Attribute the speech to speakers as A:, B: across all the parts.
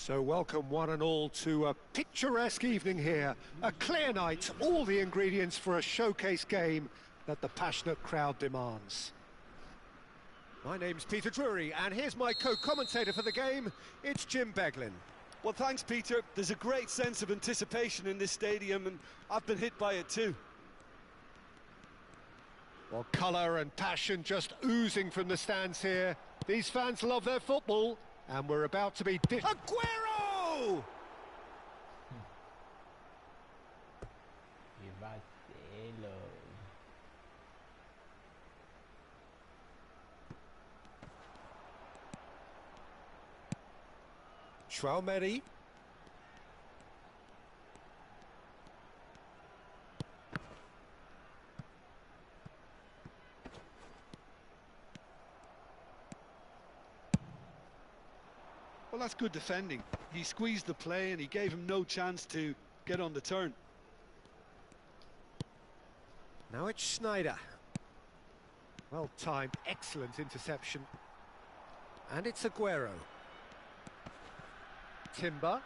A: So welcome one and all to a picturesque evening here. A clear night, all the ingredients for a showcase game that the passionate crowd demands. My name's Peter Drury, and here's my co-commentator for the game, it's Jim Beglin.
B: Well, thanks, Peter. There's a great sense of anticipation in this stadium, and I've been hit by it too.
A: Well, colour and passion just oozing from the stands here. These fans love their football, and we're about to be... Aguero! Macedo.
B: Well, that's good defending. He squeezed the play and he gave him no chance to get on the turn.
A: Now it's Schneider. Well timed, excellent interception. And it's Aguero. Timber.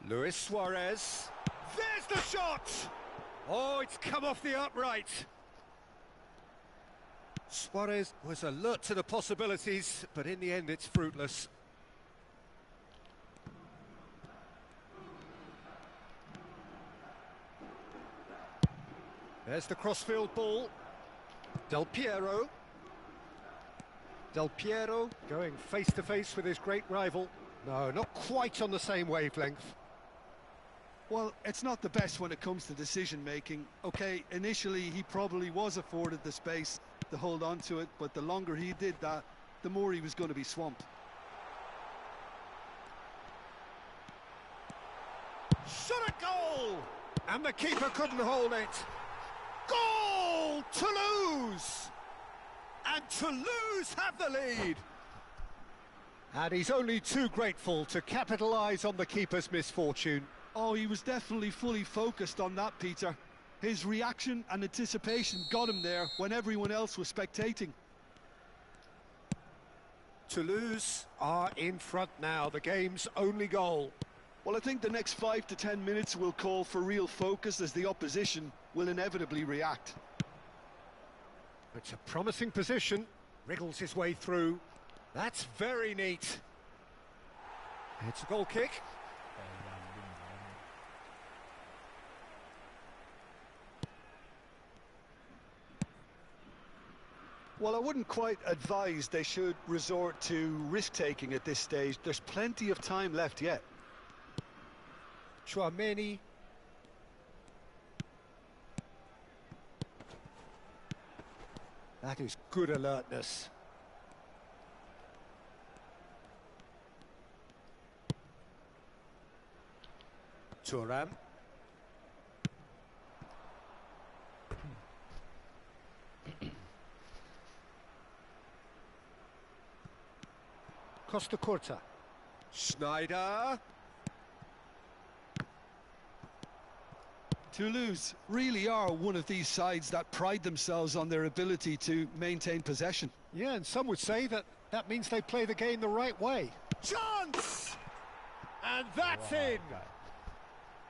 A: Luis Suarez. There's the shot! Oh, it's come off the upright. Suarez was alert to the possibilities, but in the end it's fruitless. There's the crossfield ball. Del Piero. Del Piero going face-to-face with his great rival. No, not quite on the same wavelength.
B: Well, it's not the best when it comes to decision-making. Okay, initially he probably was afforded the space to hold on to it, but the longer he did that, the more he was going to be swamped.
A: Shot at goal! And the keeper couldn't hold it. Goal! Toulouse! And Toulouse have the lead. And he's only too grateful to capitalise on the keeper's misfortune.
B: Oh, he was definitely fully focused on that, Peter. His reaction and anticipation got him there when everyone else was spectating.
A: Toulouse are in front now, the game's only goal.
B: Well, I think the next 5 to 10 minutes will call for real focus as the opposition will inevitably react.
A: It's a promising position, wriggles his way through. That's very neat. It's a goal kick.
B: Well, I wouldn't quite advise they should resort to risk-taking at this stage. There's plenty of time left yet.
A: Chouameni. That is good alertness. Thuram. Costa Curta. Schneider.
B: Toulouse really are one of these sides that pride themselves on their ability to maintain possession.
A: Yeah, and some would say that means they play the game the right way. Chance! And that's in!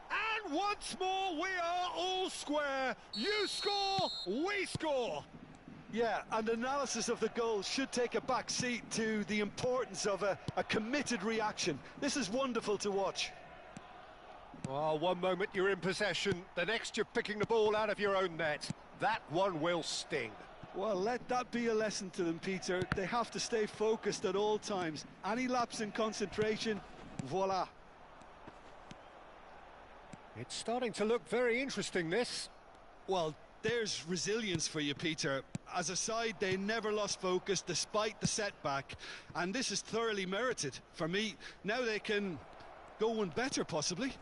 A: And once more we are all square. You score, we score!
B: Yeah, and analysis of the goal should take a back seat to the importance of a committed reaction. This is wonderful to watch.
A: Oh, one moment you're in possession, the next you're picking the ball out of your own net. That one will sting.
B: Well, let that be a lesson to them, Peter. They have to stay focused at all times. Any lapse in concentration, voila.
A: It's starting to look very interesting, this.
B: Well, there's resilience for you, Peter. As a side, they never lost focus despite the setback, and this is thoroughly merited. For me, now they can go one better, possibly.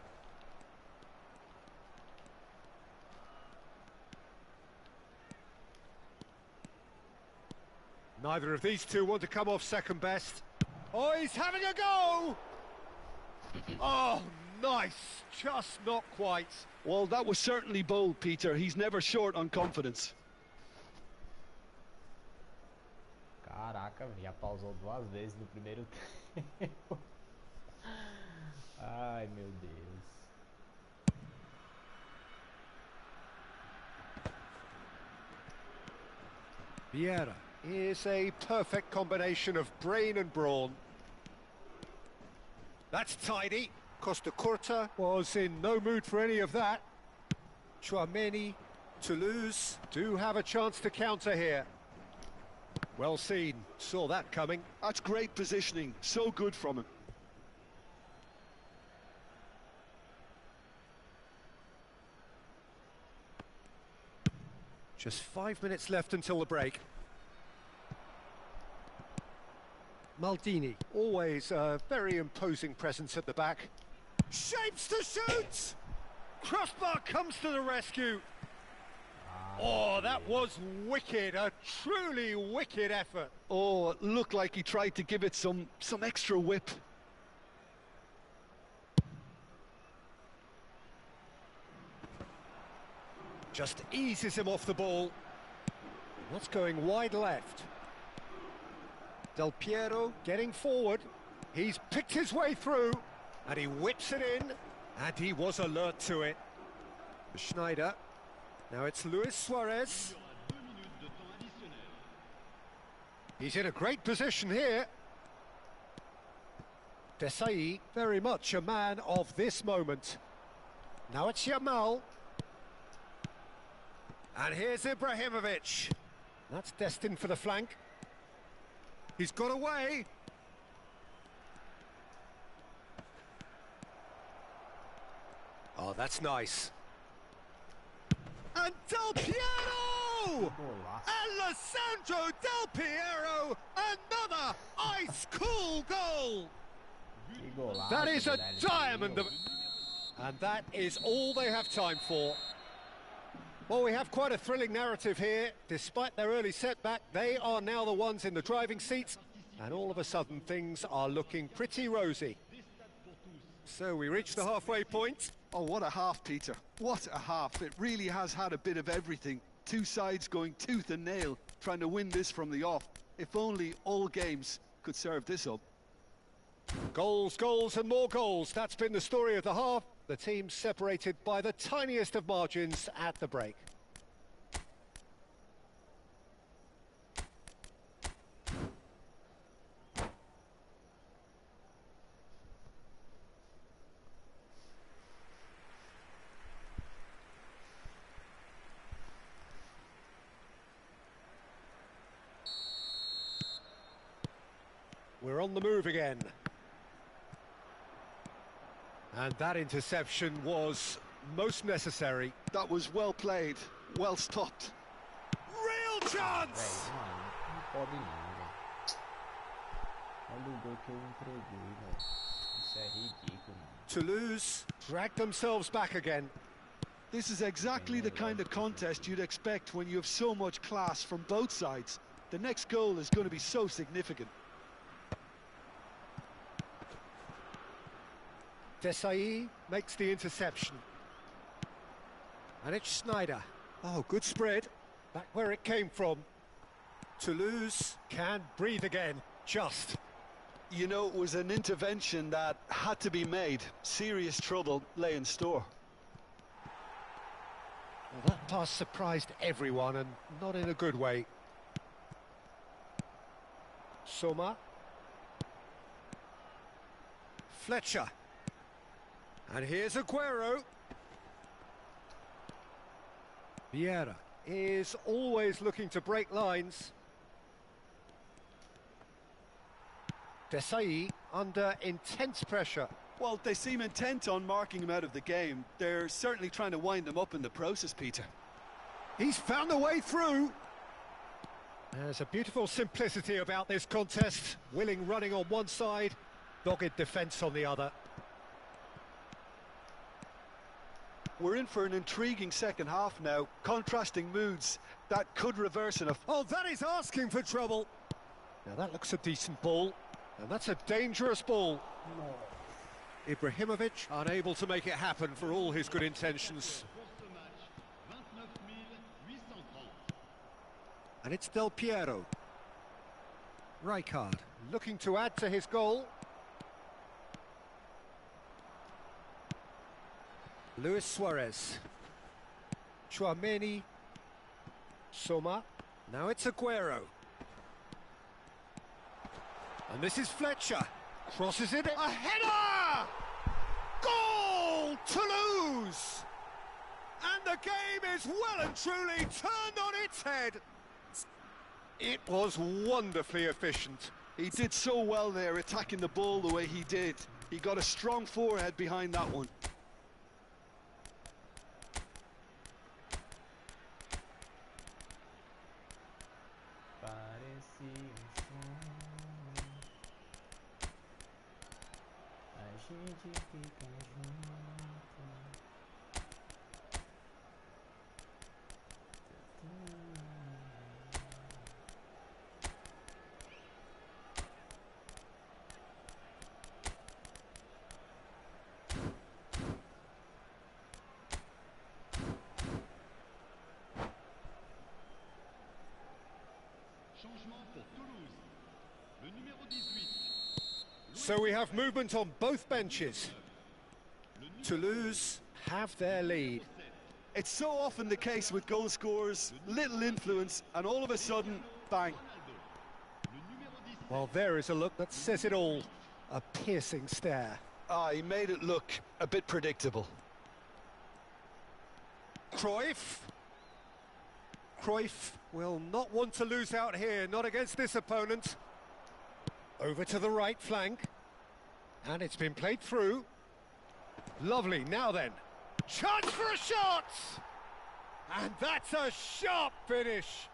A: Neither of these two want to come off second best. Oh, he's having a go! Oh, nice. Just not quite.
B: Well, that was certainly bold, Peter. He's never short on confidence.
C: Caraca, já pausou 2 vezes no primeiro tempo. Ai, meu Deus.
A: Vieira is a perfect combination of brain and brawn. That's tidy. Costa Curta was in no mood for any of that. Chouameni, Toulouse do have a chance to counter here. Well seen, saw that coming.
B: That's great positioning, so good from him.
A: Just 5 minutes left until the break. Maldini, always a very imposing presence at the back. Shapes to shoot! Crossbar comes to the rescue. Oh, that was wicked, a truly wicked effort.
B: Oh, it looked like he tried to give it some extra whip.
A: Just eases him off the ball. What's going wide left? Del Piero getting forward. He's picked his way through, and he whips it in, and he was alert to it. Schneider. Now it's Luis Suarez. He's in a great position here. Desai, very much a man of this moment. Now it's Yamal. And here's Ibrahimovic. That's destined for the flank. He's got away. Oh, that's nice. And Del Piero! Alessandro Del Piero, another ice-cool goal! That is a diamond of... And that is all they have time for. Well, we have quite a thrilling narrative here. Despite their early setback, they are now the ones in the driving seats, and all of a sudden things are looking pretty rosy. So we reach the halfway point.
B: Oh, what a half, Peter. What a half. It really has had a bit of everything. Two sides going tooth and nail, trying to win this from the off. If only all games could serve this up.
A: Goals, goals and more goals. That's been the story of the half. The teams separated by the tiniest of margins at the break. We're on the move again. And that interception was most necessary.
B: That was well played, well stopped.
A: Real chance!
C: Não pode não, velho. Olha o gol que eu entreguei, velho. Isso é ridículo, mano.
A: Toulouse dragged themselves back again.
B: This is exactly the kind of contest you'd expect when you have so much class from both sides. The next goal is going to be so significant.
A: Desai makes the interception. And it's Schneider. Oh, good spread. Back where it came from. Toulouse can breathe again. Just.
B: You know, it was an intervention that had to be made. Serious trouble lay in store.
A: Well, that pass surprised everyone, and not in a good way. Soma. Fletcher. And here's Aguero. Vieira is always looking to break lines. Desai under intense pressure.
B: Well, they seem intent on marking him out of the game. They're certainly trying to wind him up in the process, Peter.
A: He's found a way through. There's a beautiful simplicity about this contest. Willing running on one side, dogged defence on the other.
B: We're in for an intriguing second half now. Contrasting moods that could reverse enough.
A: Oh, that is asking for trouble. Now that looks a decent ball. And that's a dangerous ball.
C: No.
A: Ibrahimovic unable to make it happen for all his good intentions. And it's Del Piero. Rijkaard looking to add to his goal. Luis Suarez. Tchouameni. Soma. Now it's Aguero. And this is Fletcher. Crosses it. A header! Goal! Toulouse! And the game is well and truly turned on its head. It was wonderfully efficient.
B: He did so well there, attacking the ball the way he did. He got a strong forehead behind that one.
A: So we have movement on both benches. Toulouse have their lead.
B: It's so often the case with goal scorers, little influence, and all of a sudden, bang.
A: Well, there is a look that says it all. A piercing stare.
B: He made it look a bit predictable.
A: Cruyff. Cruyff will not want to lose out here, not against this opponent. Over to the right flank. And it's been played through. Lovely, now then. Chance for a shot! And that's a sharp finish.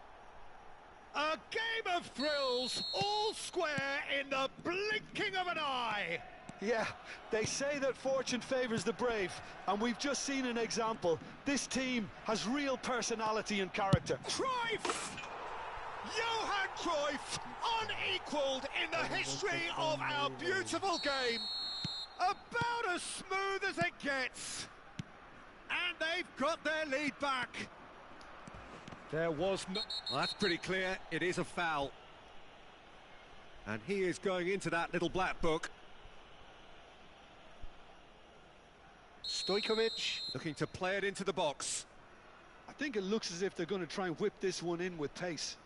A: A game of thrills, all square in the blinking of an eye.
B: Yeah, they say that fortune favours the brave, and we've just seen an example. This team has real personality and character.
A: Cruyff! Johan Cruyff, unequalled in the history of our beautiful game. About as smooth as it gets. And they've got their lead back. There was no... Well, that's pretty clear. It is a foul. And he is going into that little black book. Stojkovic looking to play it into the box.
B: I think it looks as if they're going to try and whip this one in with pace.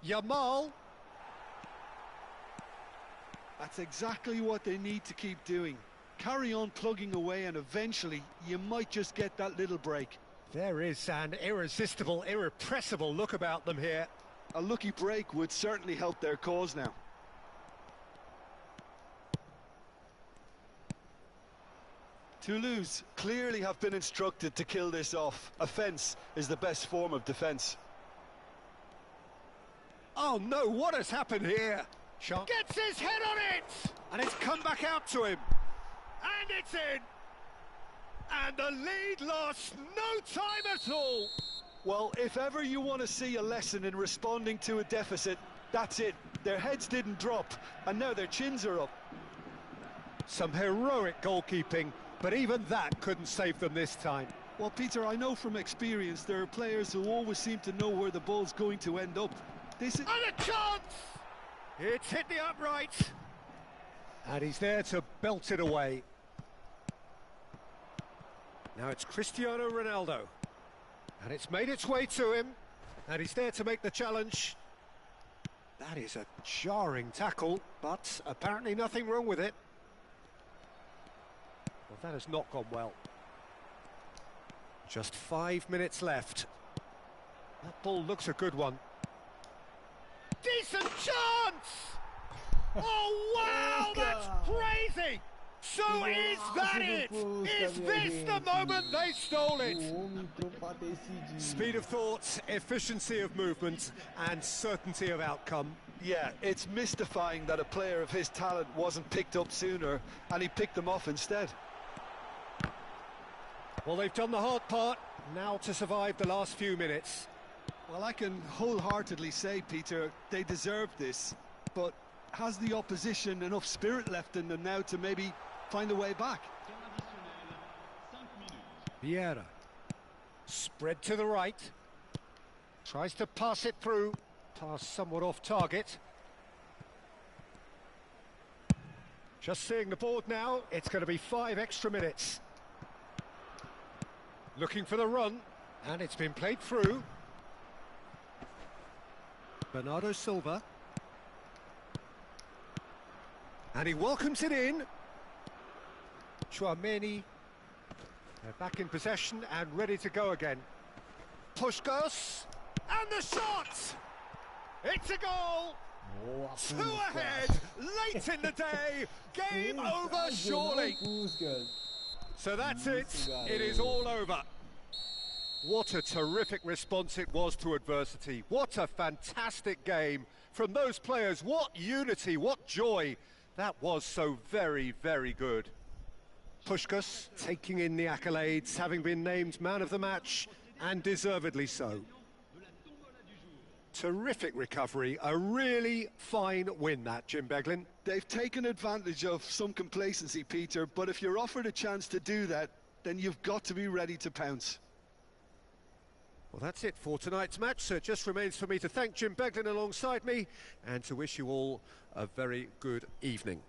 A: Yamal.
B: That's exactly what they need to keep doing. Carry on plugging away, and eventually you might just get that little break.
A: There is an irresistible, irrepressible look about them here.
B: A lucky break would certainly help their cause now. Toulouse clearly have been instructed to kill this off. Offence is the best form of defence.
A: Oh no, what has happened here? Gets his head on it! And it's come back out to him. And it's in! And the lead lost no time at all.
B: Well, if ever you want to see a lesson in responding to a deficit, that's it. Their heads didn't drop, and now their chins are up.
A: Some heroic goalkeeping, but even that couldn't save them this time.
B: Well, Peter, I know from experience there are players who always seem to know where the ball's going to end up. This is...
A: And a chance! It's hit the upright. And he's there to belt it away. Now it's Cristiano Ronaldo. And it's made its way to him. And he's there to make the challenge. That is a jarring tackle, but apparently nothing wrong with it. Well, that has not gone well. Just 5 minutes left. That ball looks a good one. Decent chance! Oh wow, that's crazy! So is that it? Is this the moment they stole it? Speed of thought, efficiency of movement, and certainty of outcome.
B: Yeah, it's mystifying that a player of his talent wasn't picked up sooner, and he picked them off instead.
A: Well, they've done the hard part, now to survive the last few minutes.
B: Well, I can wholeheartedly say, Peter, they deserved this. but has the opposition enough spirit left in them now to maybe find a way back?
A: Vieira. Spread to the right. Tries to pass it through. Pass somewhat off target. Just seeing the board now, it's going to be 5 extra minutes. Looking for the run, and it's been played through. Bernardo Silva. And he welcomes it in. Chouameni. They're back in possession and ready to go again. Puskás. And the shot! It's a goal!
C: Boa,
A: 2
C: Puskás.
A: ahead, late in the day, game over surely.
C: Puskás.
A: So that's it,
C: Isso,
A: it is all over. What a terrific response it was to adversity. What a fantastic game from those players. What unity, what joy. That was so very, very good. Puskás taking in the accolades, having been named man of the match, and deservedly so. Terrific recovery, a really fine win that, Jim Beglin.
B: They've taken advantage of some complacency, Peter, but if you're offered a chance to do that, then you've got to be ready to pounce.
A: Well, that's it for tonight's match, so it just remains for me to thank Jim Beglin alongside me and to wish you all a very good evening.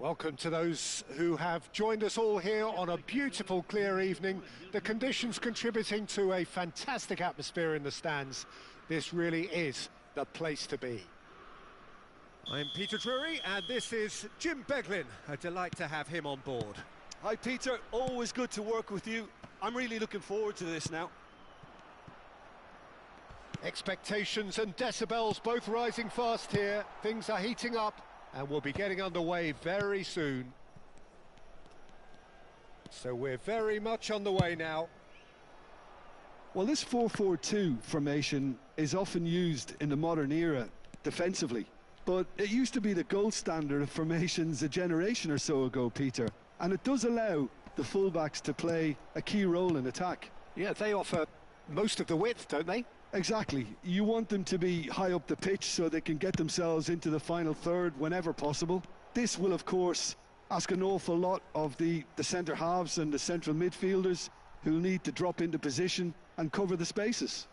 A: Welcome to those who have joined us all here on a beautiful, clear evening. The conditions contributing to a fantastic atmosphere in the stands. This really is the place to be. I'm Peter Drury, and this is Jim Beglin. A delight to have him on board.
B: Hi, Peter. Always good to work with you. I'm really looking forward to this now.
A: Expectations and decibels both rising fast here. Things are heating up and we'll be getting underway very soon. So we're very much on the way now.
B: Well, this 4-4-2 formation is often used in the modern era defensively, but it used to be the gold standard of formations a generation or so ago, Peter, and it does allow the fullbacks to play a key role in attack.
A: Yeah, they offer most of the width, don't they?
B: Exactly. You want them to be high up the pitch so they can get themselves into the final third whenever possible. This will, of course, ask an awful lot of the centre halves and the central midfielders, who'll need to drop into position and cover the spaces.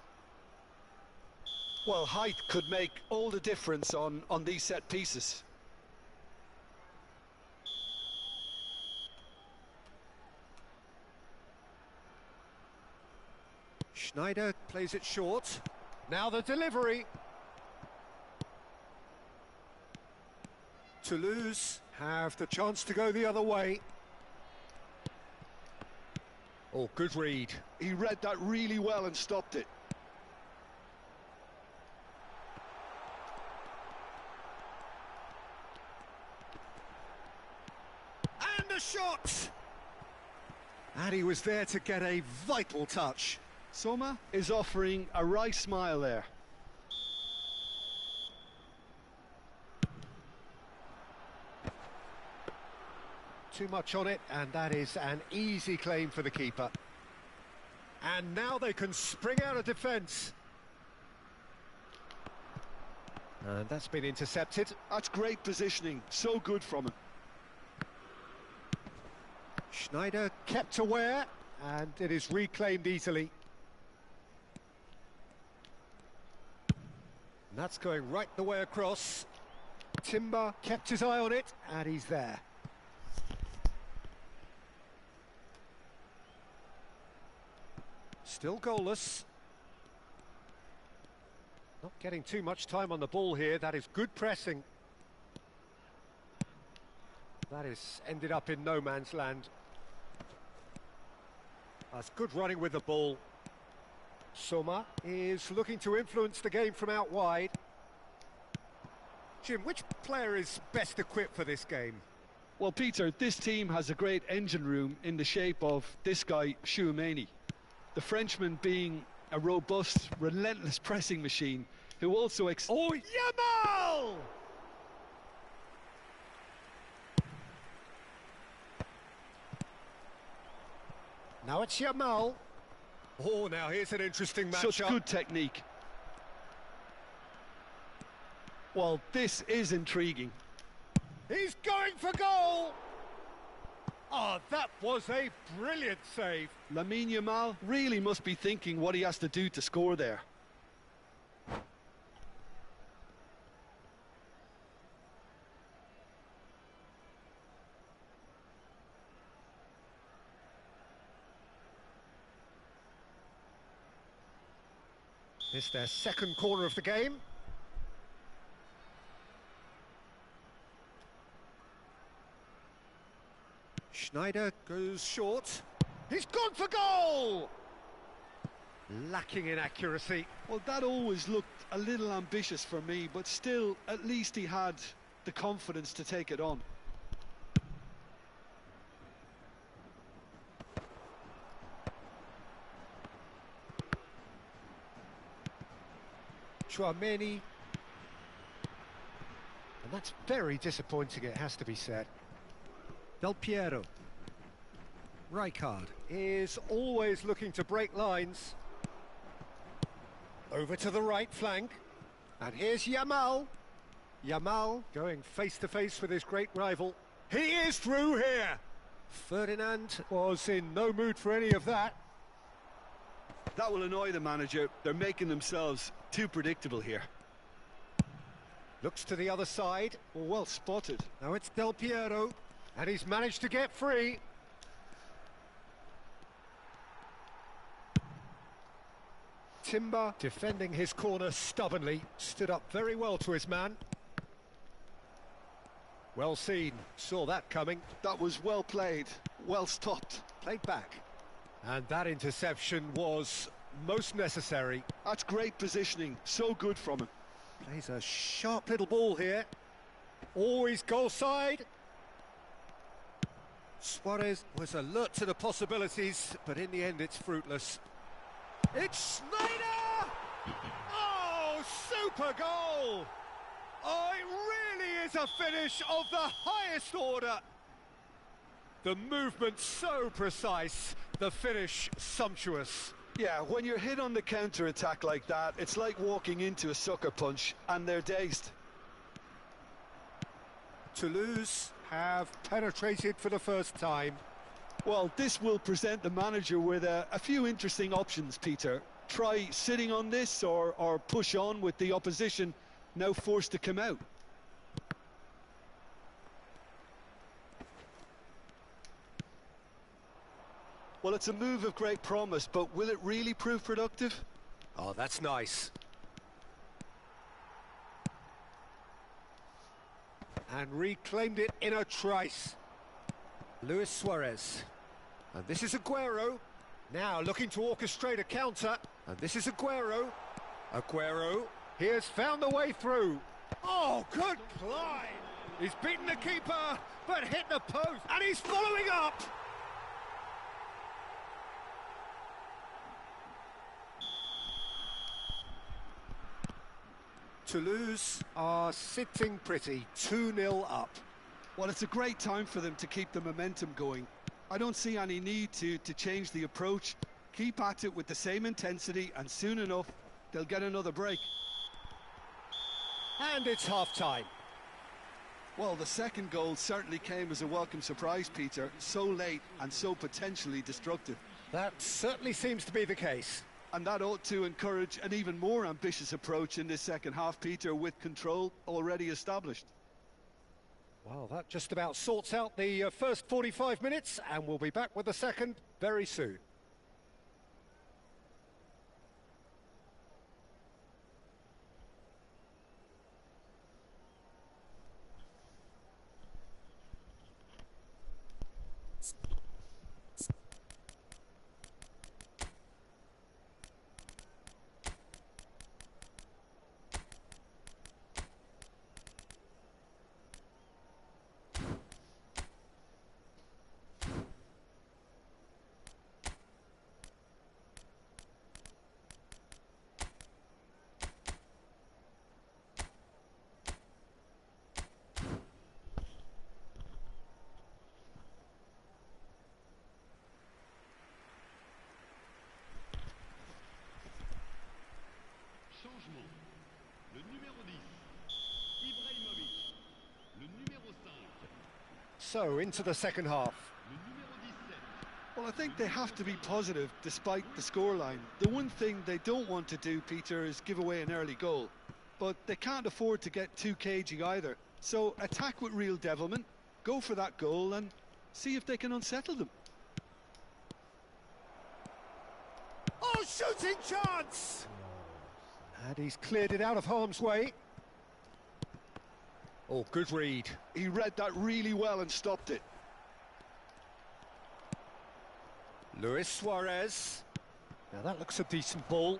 A: Well, height could make all the difference on these set pieces. Schneider plays it short. Now the delivery. Toulouse have the chance to go the other way. Oh, good read.
B: He read that really well and stopped it.
A: And a shot! And he was there to get a vital touch.
B: Soma is offering a wry smile there.
A: Too much on it, and that is an easy claim for the keeper. And now they can spring out of defence. And that's been intercepted.
B: That's great positioning, so good from him.
A: Schneider kept aware, and it is reclaimed easily. And that's going right the way across. Timber kept his eye on it, and he's there. Still goalless. Not getting too much time on the ball here. That is good pressing. That is ended up in no man's land. That's good running with the ball. Soma is looking to influence the game from out wide. Jim, which player is best equipped for this game?
B: Well, Peter, this team has a great engine room in the shape of this guy, Chouameni. The Frenchman being a robust, relentless pressing machine who also
A: Oh, yamal! Now it's Yamal. Oh, now here's an interesting matchup.
B: Such good technique. Well, this is intriguing.
A: He's going for goal! Oh, that was a brilliant save.
B: Lamine Yamal really must be thinking what he has to do to score there.
A: It's their second corner of the game. Schneider goes short. He's gone for goal! Lacking in accuracy.
B: Well, that always looked a little ambitious for me, but still, at least he had the confidence to take it on.
A: Chouameni. And that's very disappointing, it has to be said. Del Piero. Rijkaard is always looking to break lines. Over to the right flank. And here's Yamal. Yamal going face to face with his great rival. He is through here. Ferdinand was in no mood for any of that.
B: That will annoy the manager. They're making themselves too predictable here.
A: Looks to the other side.
B: Well spotted.
A: Now it's Del Piero. And he's managed to get free. Timber defending his corner stubbornly. Stood up very well to his man. Well seen. Saw that coming.
B: That was well played. Well stopped.
A: Played back. And that interception was most necessary.
B: That's great positioning, so good from him.
A: Plays a sharp little ball here. Always goal side. Suarez was alert to the possibilities, but in the end it's fruitless. It's Snyder! Oh, super goal! Oh, it really is a finish of the highest order. The movement so precise, the finish sumptuous.
B: Yeah, when you're hit on the counter-attack like that, it's like walking into a sucker punch, and they're dazed.
A: Toulouse have penetrated for the first time.
B: Well, this will present the manager with a few interesting options, Peter. Try sitting on this or push on with the opposition now forced to come out. Well, it's a move of great promise, but will it really prove productive?
A: Oh, that's nice. And reclaimed it in a trice. Luis Suarez. And this is Aguero. Now looking to orchestrate a counter. And this is Aguero. Aguero. He has found the way through. Oh, good climb. He's beaten the keeper, but hit the post. And he's following up. Toulouse are sitting pretty, 2-0 up.
B: Well, it's a great time for them to keep the momentum going. I don't see any need to change the approach. Keep at it with the same intensity, and soon enough, they'll get another break.
A: And it's half-time.
B: Well, the second goal certainly came as a welcome surprise, Peter. So late and so potentially destructive.
A: That certainly seems to be the case.
B: And that ought to encourage an even more ambitious approach in this second half, Peter, with control already established.
A: Well, that just about sorts out the first 45 minutes, and we'll be back with the second very soon.
D: Changement. Le numéro 10, Ibrahimovic. Le numéro 5,
A: So, into the second half.
D: le numéro 17.
B: Well, I think they have to be positive despite the scoreline. The one thing they don't want to do, Peter, is give away an early goal. But they can't afford to get too cagey either. So attack with real devilment, go for that goal and see if they can unsettle them.
A: Oh, shooting chance! And he's cleared it out of harm's way. Oh, good read.
B: He read that really well and stopped it.
A: Luis Suarez. Now that looks a decent ball.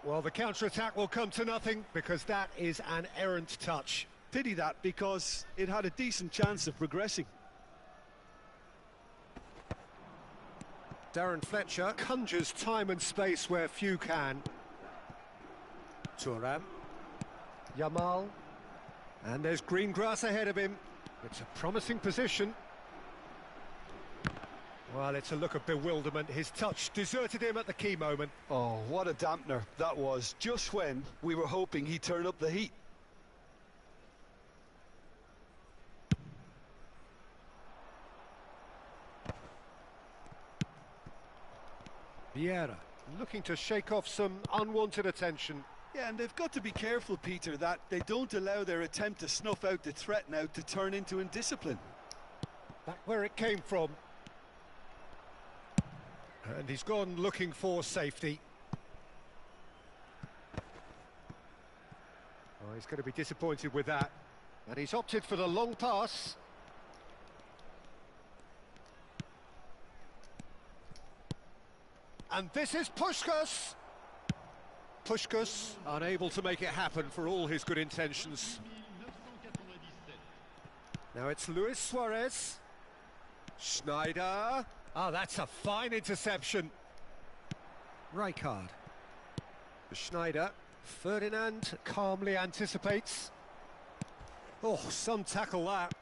A: Well, the counter-attack will come to nothing because that is an errant touch.
B: Pity that, because it had a decent chance of progressing.
A: Darren Fletcher conjures time and space where few can. Thuram. Yamal. And there's green grass ahead of him. It's a promising position. Well, it's a look of bewilderment. His touch deserted him at the key moment.
B: Oh, what a dampener that was, just when we were hoping he'd turn up the heat.
A: Vieira looking to shake off some unwanted attention.
B: Yeah, and they've got to be careful, Peter, that they don't allow their attempt to snuff out the threat now to turn into indiscipline.
A: Back where it came from. And he's gone looking for safety. Oh, he's going to be disappointed with that. And he's opted for the long pass. And this is Puskás. Puskás unable to make it happen for all his good intentions.
D: 1997.
A: Now it's Luis Suarez. Schneider. Ah, that's a fine interception. Rijkaard. Schneider. Ferdinand calmly anticipates. Oh, some tackle that.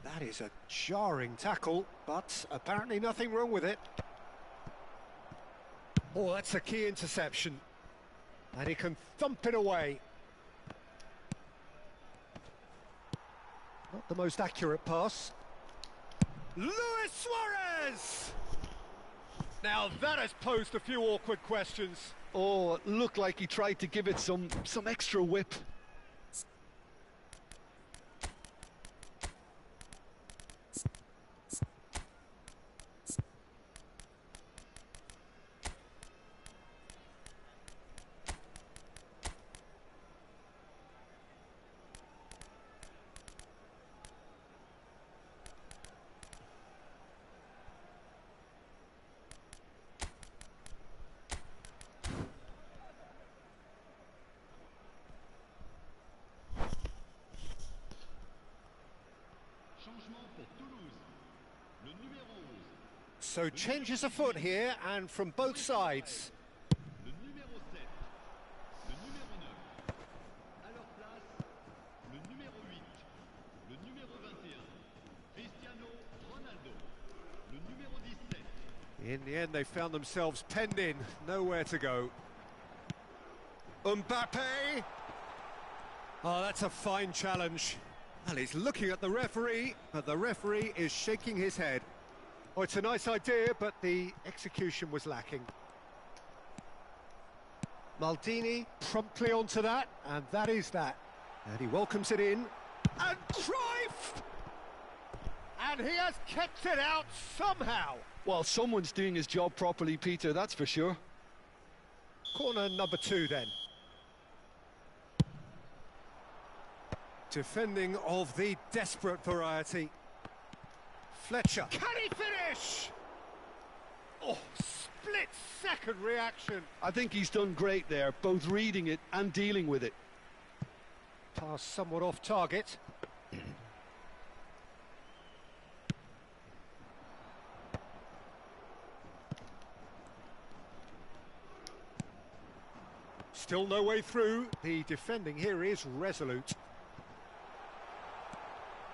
A: That is a jarring tackle, but apparently nothing wrong with it. Oh, that's a key interception. And he can thump it away. Not the most accurate pass. Luis Suarez! Now that has posed a few awkward questions.
B: Oh, it looked like he tried to give it some extra whip.
D: Changement pour Toulouse. Le numéro 11.
A: So changes afoot here, and from both sides.
D: Le numéro 7. Le numéro 9. À leur place, le numéro 8. Le numéro 21. Cristiano Ronaldo. Le numéro 17.
A: In the end, they found themselves penned in, nowhere to go. Mbappe! Oh, that's a fine challenge. Well, he's looking at the referee, but the referee is shaking his head. Oh, it's a nice idea, but the execution was lacking. Maldini promptly onto that, and that is that. And he welcomes it in. And Cruyff! And he has kept it out somehow.
B: Well, someone's doing his job properly, Peter, that's for sure.
A: Corner number 2 then. Defending of the desperate variety. Fletcher. Can he finish? Oh, split-second reaction.
B: I think he's done great there, both reading it and dealing with it.
A: Pass somewhat off target. Still no way through. The defending here is resolute.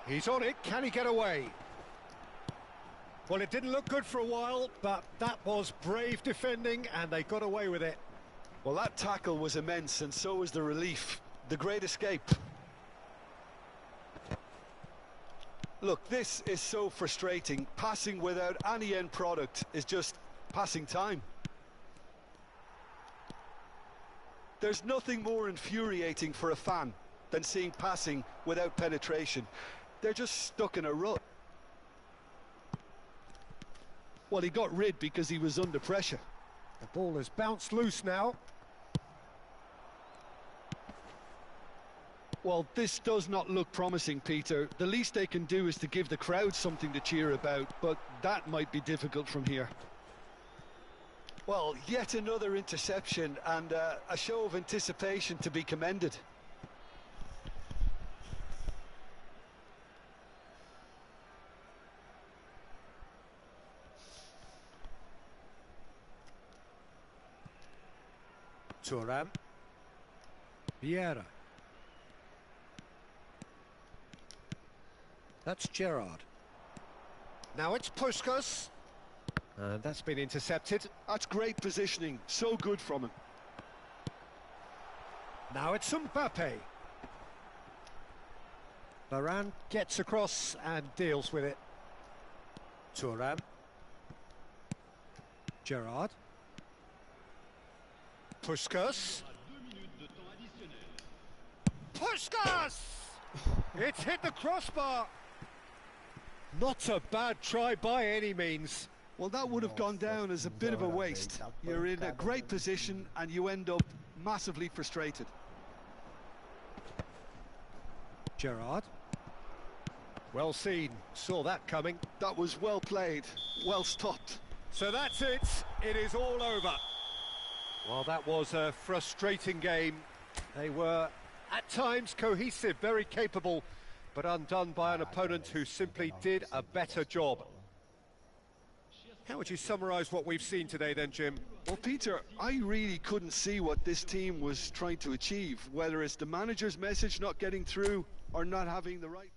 A: He's on it. Can he get away? Well, it didn't look good for a while, but that was brave defending, and they got away with it.
B: Well, that tackle was immense, and so was the relief. The great escape. Look, this is so frustrating. Passing without any end product is just passing time. There's nothing more infuriating for a fan than seeing passing without penetration. They're just stuck in a rut. Well, he got rid because he was under pressure.
A: The ball has bounced loose now.
B: Well, this does not look promising, Peter. The least they can do is to give the crowd something to cheer about, but that might be difficult from here. Well, yet another interception and a show of anticipation to be commended.
A: Thuram. Vieira. That's Gerrard. Now it's Puskás. And that's been intercepted.
B: That's great positioning, so good from him.
A: Now it's Mbappe. Varane gets across and deals with it. Thuram. Gerrard. Puskás.
D: 2 minutes de temps additionnel.
A: Puskás! It's hit the crossbar. Not a bad try by any means.
B: Well, that would have gone down as a bit of a waste. You're in a great position and you end up massively frustrated.
A: Gerrard. Well seen. Saw that coming.
B: That was well played, well stopped.
A: So that's it. It is all over. Well, that was a frustrating game. They were, at times, cohesive, very capable, but undone by an opponent who simply did a better job. How would you summarise what we've seen today then, Jim?
B: Well, Peter, I really couldn't see what this team was trying to achieve, whether it's the manager's message not getting through or not having the right...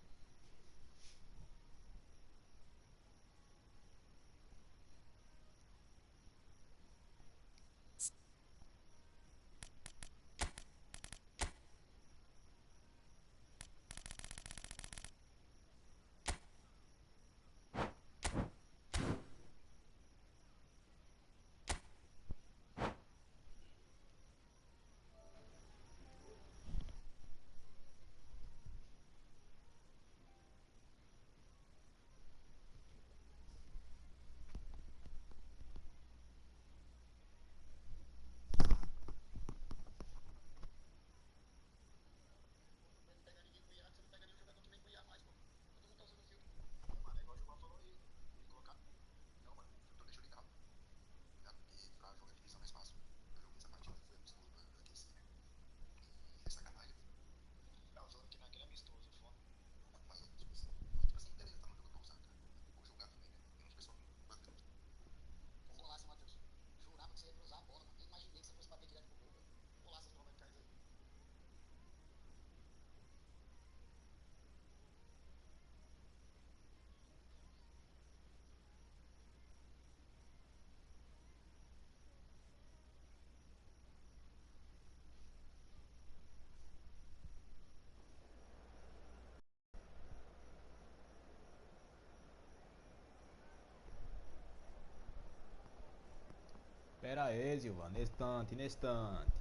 C: Pera aí, Silva, nestante, nestante.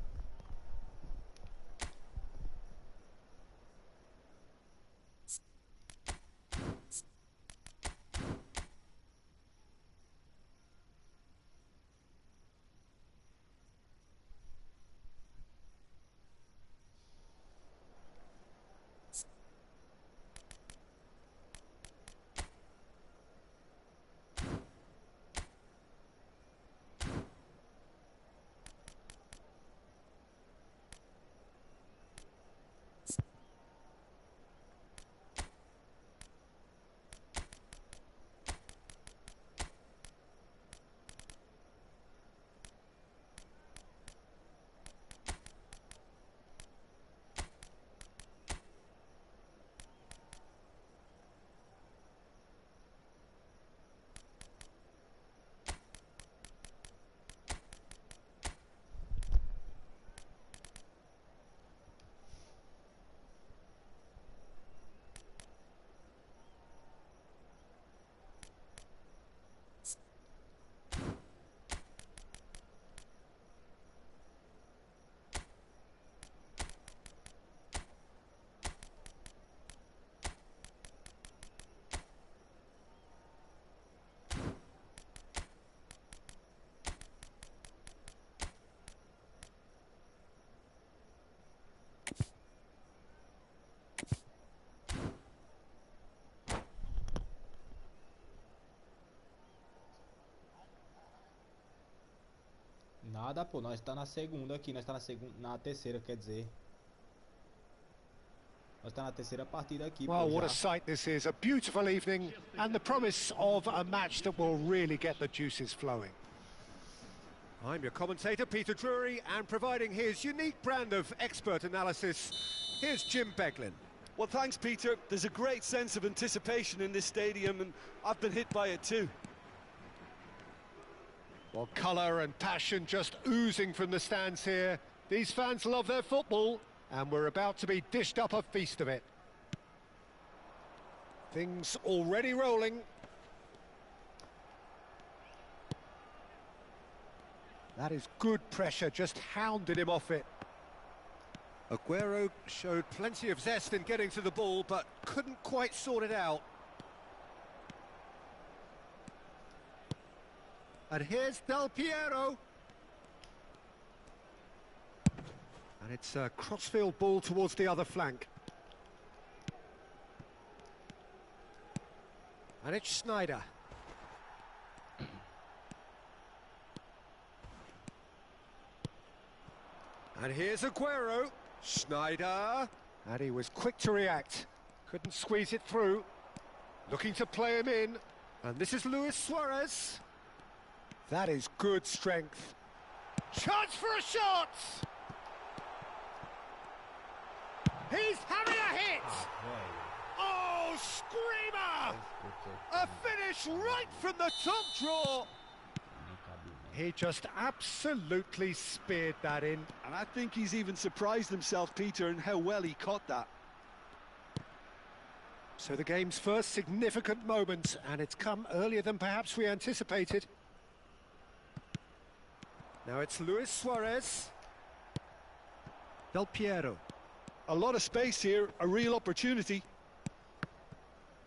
C: Nada, pô, nós tá na segunda aqui, nós tá na segunda, na terceira, quer dizer. Nós tá na terceira partida aqui,
A: Well,
C: pô,
A: what
C: já.
A: a sight this is. A beautiful evening and the promise of a match that will really get the juices flowing. I'm your commentator, Peter Drury, and providing his unique brand of expert analysis, here's Jim Beglin.
B: Well, thanks, Peter. There's a great sense of anticipation in this stadium, and I've been hit by it too.
A: Well, colour and passion just oozing from the stands here. These fans love their football, and we're about to be dished up a feast of it. Things already rolling. That is good pressure, just hounded him off it. Aguero showed plenty of zest in getting to the ball, but couldn't quite sort it out. And here's Del Piero. And it's a crossfield ball towards the other flank. And it's Sneijder. And here's Aguero. Schneider. And he was quick to react. Couldn't squeeze it through. Looking to play him in. And this is Luis Suarez. That is good strength. Chance for a shot! He's having a hit! Oh, screamer! A finish right from the top draw. He just absolutely speared that in.
B: And I think he's even surprised himself, Peter, in how well he caught that.
A: So the game's first significant moment, and it's come earlier than perhaps we anticipated. Now it's Luis Suarez. Del Piero.
B: A lot of space here, a real opportunity.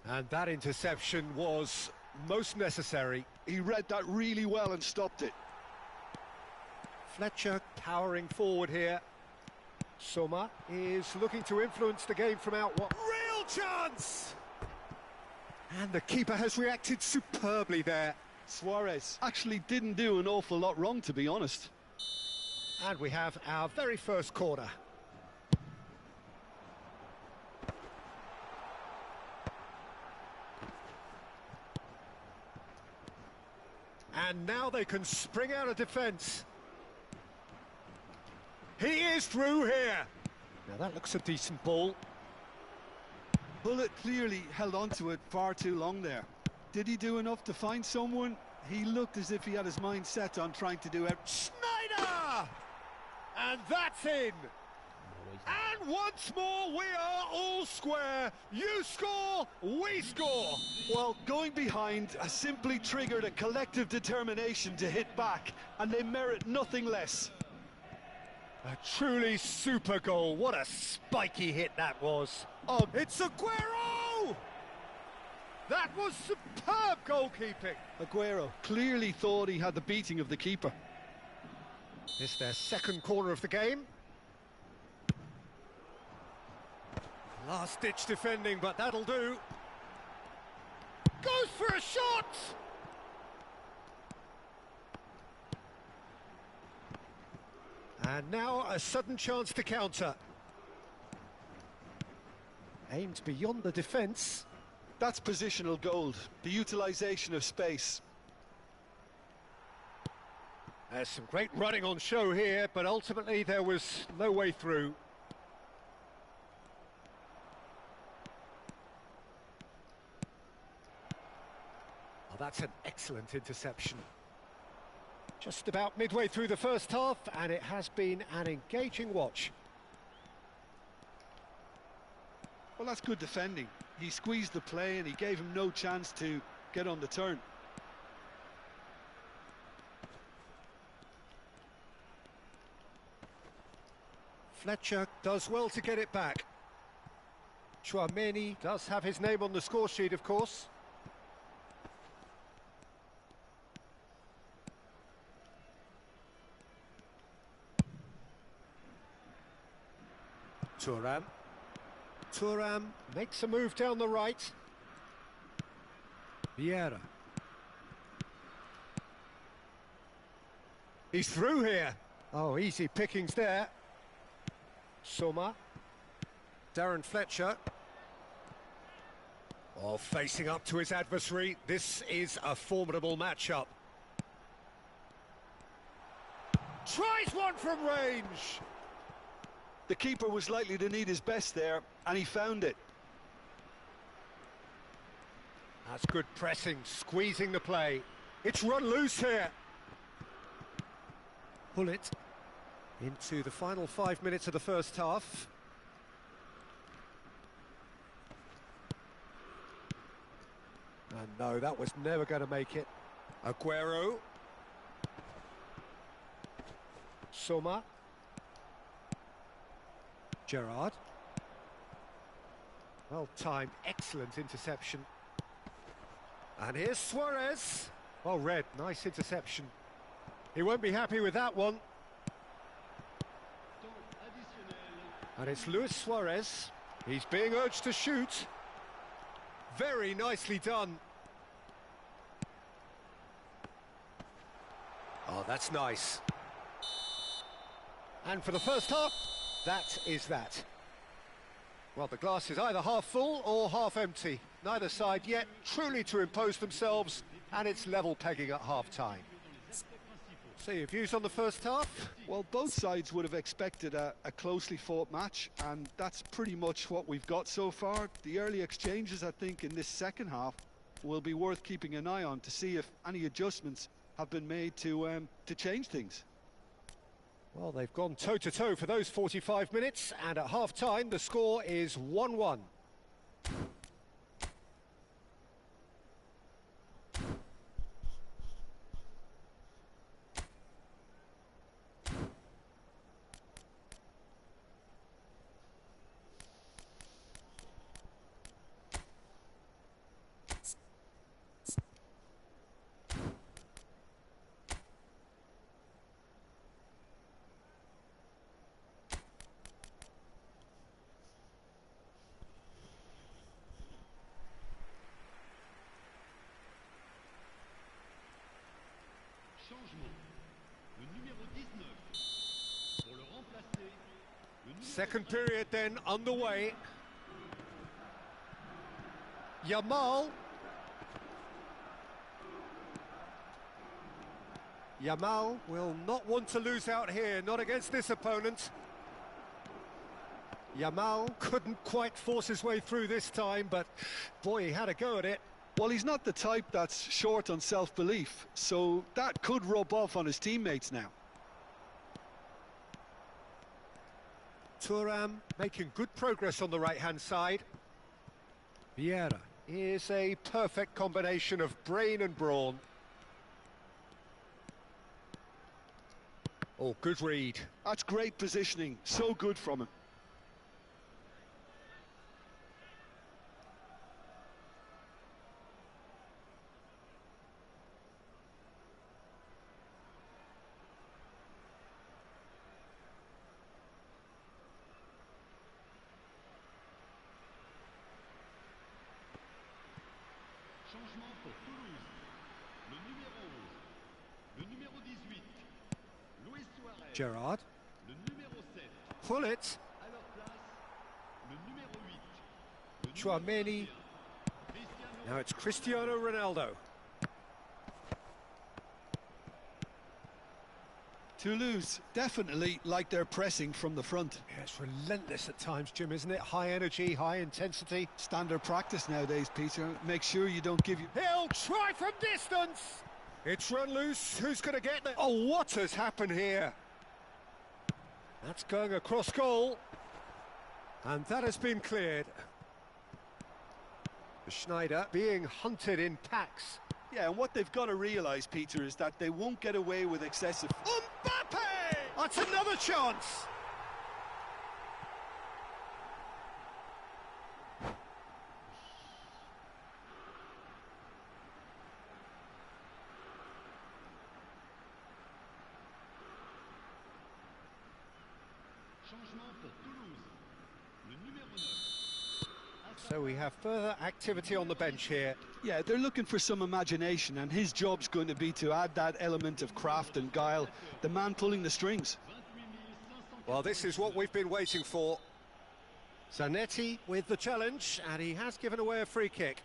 A: And that interception was most necessary.
B: He read that really well and stopped it.
A: Fletcher powering forward here. Soma is looking to influence the game from out wide. Real chance! And the keeper has reacted superbly there.
B: Suarez actually didn't do an awful lot wrong, to be honest.
A: And we have our very first corner. And now they can spring out of defence. He is through here. Now that looks a decent ball.
B: Bullet clearly held on to it far too long there. Did he do enough to find someone? He looked as if he had his mind set on trying to do it.
A: Schneider! And that's in. And once more we are all square. You score, we score.
B: Well, going behind has simply triggered a collective determination to hit back, and they merit nothing less.
A: A truly super goal. What a spiky hit that was. Oh, it's Aguero! That was superb goalkeeping.
B: Aguero clearly thought he had the beating of the keeper.
A: It's their second corner of the game. Last-ditch defending, but that'll do. Goes for a shot! And now a sudden chance to counter. Aimed beyond the defence.
B: That's positional gold, the utilisation of space.
A: There's some great running on show here, but ultimately there was no way through. Oh, that's an excellent interception. Just about midway through the first half, and it has been an engaging watch.
B: Well, that's good defending. He squeezed the play and he gave him no chance to get on the turn.
A: Fletcher does well to get it back. Chouameni does have his name on the score sheet, of course. Thuram makes a move down the right. Vieira. He's through here. Oh, easy pickings there. Soma. Darren Fletcher. Oh, facing up to his adversary. This is a formidable matchup. Tries one from range.
B: The keeper was likely to need his best there, and he found it.
A: That's good pressing, squeezing the play. It's run loose here. Pull it into the final 5 minutes of the first half. And no, that was never going to make it. Aguero. Soma. Gerrard. Well timed, excellent interception. And here's Suarez. Well read, nice interception. He won't be happy with that one. And it's Luis Suarez. He's being urged to shoot. Very nicely done. Oh, that's nice. And for the first half, that is that. Well, the glass is either half full or half empty. Neither side yet truly to impose themselves, and it's level pegging at half-time. So your views on the first half?
B: Well, both sides would have expected a closely fought match, and that's pretty much what we've got so far. The early exchanges, I think, in this second half will be worth keeping an eye on to see if any adjustments have been made to change things.
A: Well, they've gone toe-to-toe for those 45 minutes, and at half-time the score is 1-1.
D: Changement. Le numéro 19. Pour le remplacer, le numéro
A: Second period then underway. Yamal. Yamal will not want to lose out here, not against this opponent. Yamal couldn't quite force his way through this time, but boy, he had a go at it.
B: Well, he's not the type that's short on self-belief, so that could rub off on his teammates now.
A: Thuram making good progress on the right-hand side. Vieira is a perfect combination of brain and brawn. Oh, good read.
B: That's great positioning, so good from him.
D: changement pour Toulouse. Le numéro 11. Le numéro 18. Luis Suarez.
A: Gerrard.
D: Le numéro 7.
A: Pull it.
D: À leur place, le numéro 8. Le numéro
A: Chouameni.
D: 21. Cristiano
A: Now it's Cristiano Ronaldo.
B: Toulouse definitely like their pressing from the front.
A: Yeah, it's relentless at times, Jim, isn't it? High energy, high intensity.
B: Standard practice nowadays, Peter. Make sure you don't give you...
A: He'll try from distance. It's run loose. Who's going to get there? Oh, what has happened here? That's going across goal. And that has been cleared. Schneider being hunted in packs.
B: Yeah, and what they've got to realise, Peter, is that they won't get away with excessive...
A: Mbappe! That's another chance.
D: changement pour Toulouse. Le numéro 9.
A: So we have further activity on the bench here.
B: Yeah, they're looking for some imagination, and his job's going to be to add that element of craft and guile, the man pulling the strings.
D: 28 500.
A: Well, this is what we've been waiting for. Zanetti with the challenge, and he has given away a free kick.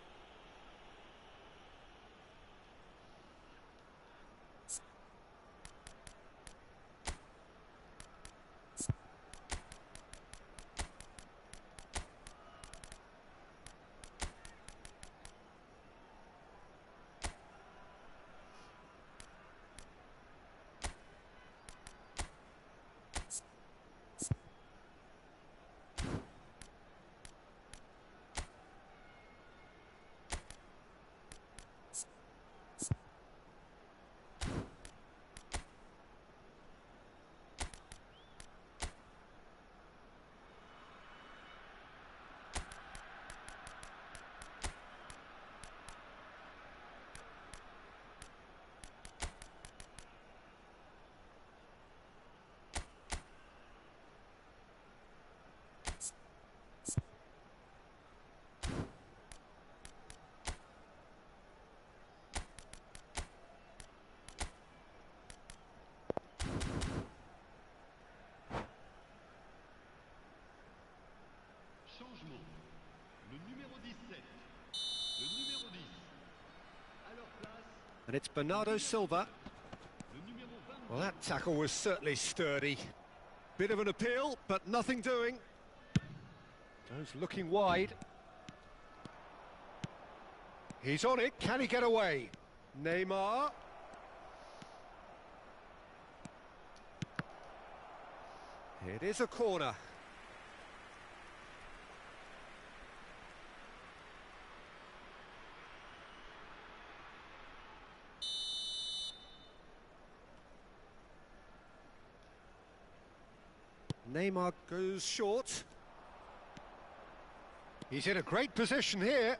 D: changement. Le numéro 17, le numéro 10. À leur place,
A: And it's Bernardo Silva.
D: le numéro 22.
A: Well, that tackle was certainly sturdy. Bit of an appeal, but nothing doing. Goes looking wide. He's on it, can he get away? Neymar. It is a corner. Neymar goes short. He's in a great position here.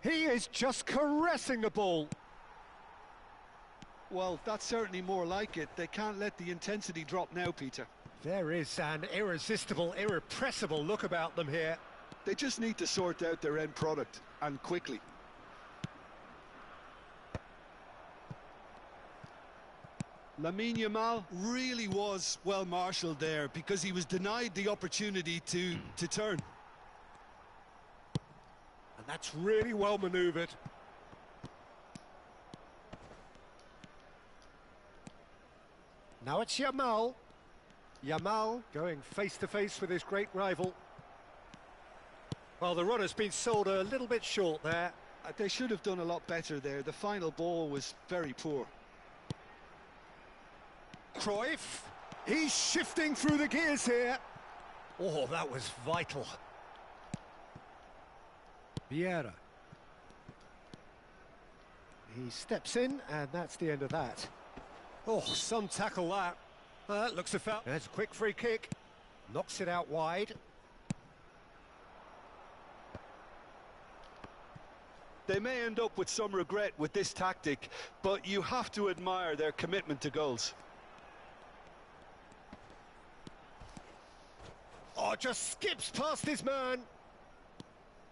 A: He is just caressing the ball.
B: Well, that's certainly more like it. They can't let the intensity drop now, Peter.
A: There is an irresistible, irrepressible look about them here.
B: They just need to sort out their end product, and quickly. Lamine Yamal really was well marshalled there because he was denied the opportunity to turn.
A: And that's really well manoeuvred. Now it's Yamal. Yamal going face-to-face with his great rival. Well, the run has been sold a little bit short there.
B: They should have done a lot better there. The final ball was very poor.
A: Cruyff, he's shifting through the gears here. Oh, that was vital. Vieira. He steps in, and that's the end of that. Oh, some tackle that. That looks a foul. There's a quick free kick. Knocks it out wide.
B: They may end up with some regret with this tactic, but you have to admire their commitment to goals.
A: Oh, just skips past his man.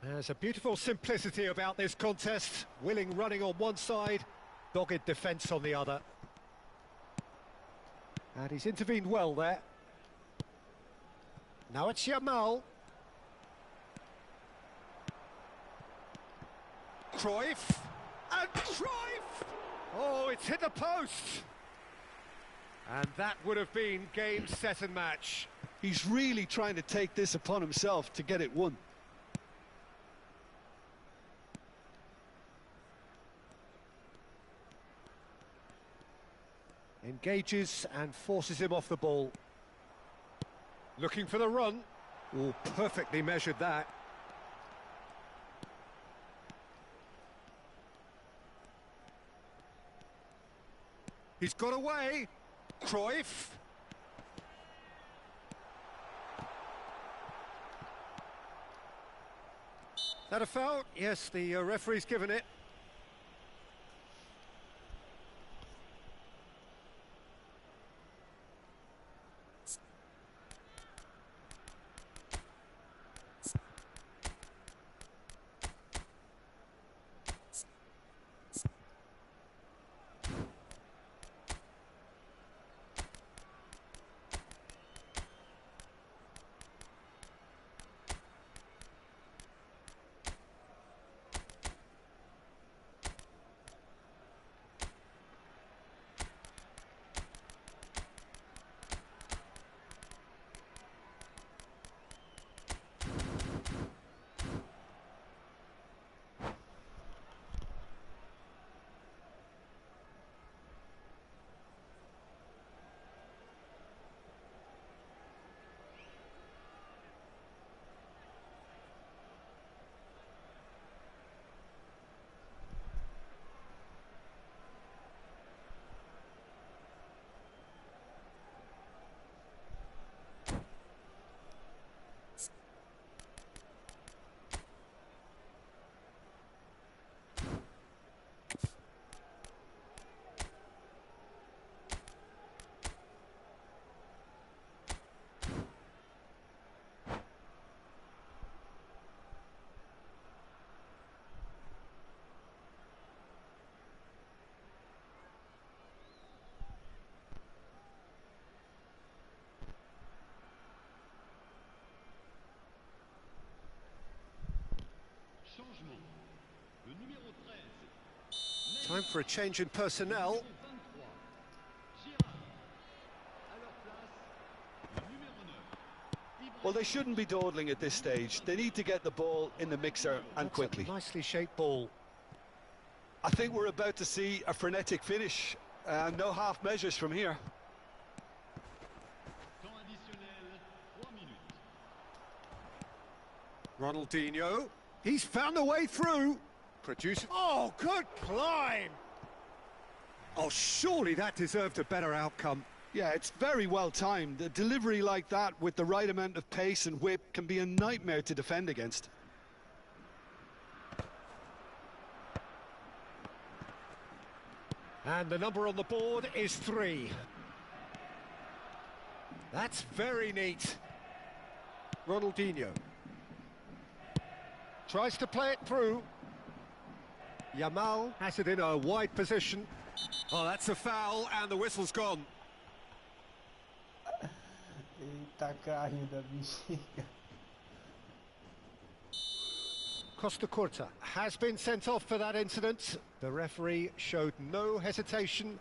A: There's a beautiful simplicity about this contest. Willing running on one side, dogged defence on the other. And he's intervened well there. Now it's Yamal. Cruyff. And Cruyff! Oh, it's hit the post. And that would have been game, set and match.
B: He's really trying to take this upon himself to get it won.
A: Engages and forces him off the ball. Looking for the run. Oh, perfectly measured that. He's got away. Cruyff. That a foul? Yes, the referee's given it. Time for a change in personnel.
B: Well, they shouldn't be dawdling at this stage. They need to get the ball in the mixer and quickly.
A: Nicely shaped ball.
B: I think we're about to see a frenetic finish. No half measures from here.
A: Ronaldinho. He's found a way through. Oh, good climb. Oh, surely that deserved a better outcome.
B: Yeah, it's very well timed. A delivery like that with the right amount of pace and whip can be a nightmare to defend against.
A: And the number on the board is 3. That's very neat. Ronaldinho. Tries to play it through. Yamal has it in a wide position. Oh, that's a foul, and the whistle's gone.
C: Eita carrinho da bexiga.
A: Costa Curta has been sent off for that incident. The referee showed no hesitation.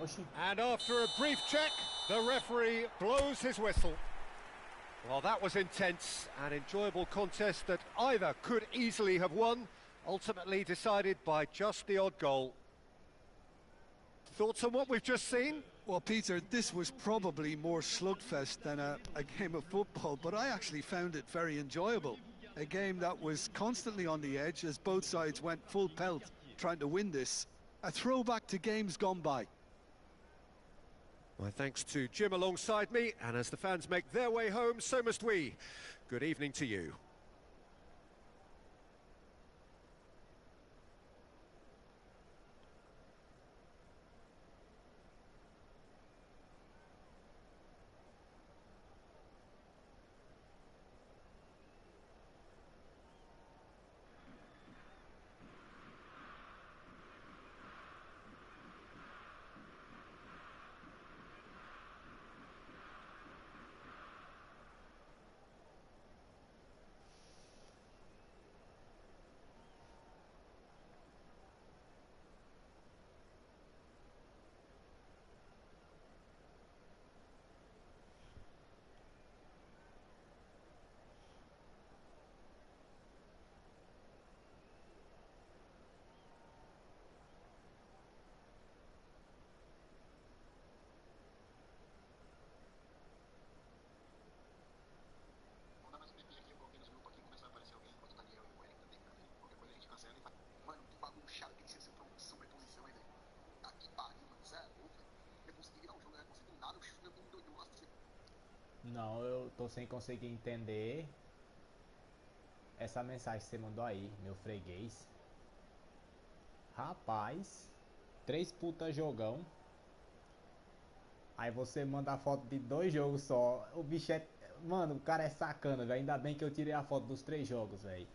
C: Oxi.
A: And after a brief check, the referee blows his whistle. Well, that was intense, an enjoyable contest that either could easily have won, ultimately decided by just the odd goal. Thoughts on what we've just seen?
B: Well, Peter, this was probably more slugfest than a game of football, but I actually found it very enjoyable. A game that was constantly on the edge as both sides went full pelt trying to win this. A throwback to games gone by.
A: My thanks to Jim alongside me, and as the fans make their way home, so must we. Good evening to you.
C: Não, eu tô sem conseguir entender essa mensagem que você mandou aí, meu freguês. Rapaz, 3 puta jogão. Aí você manda a foto de 2 jogos só. O bicho é... Mano, o cara é sacana, velho. Ainda bem que eu tirei a foto dos 3 jogos, velho.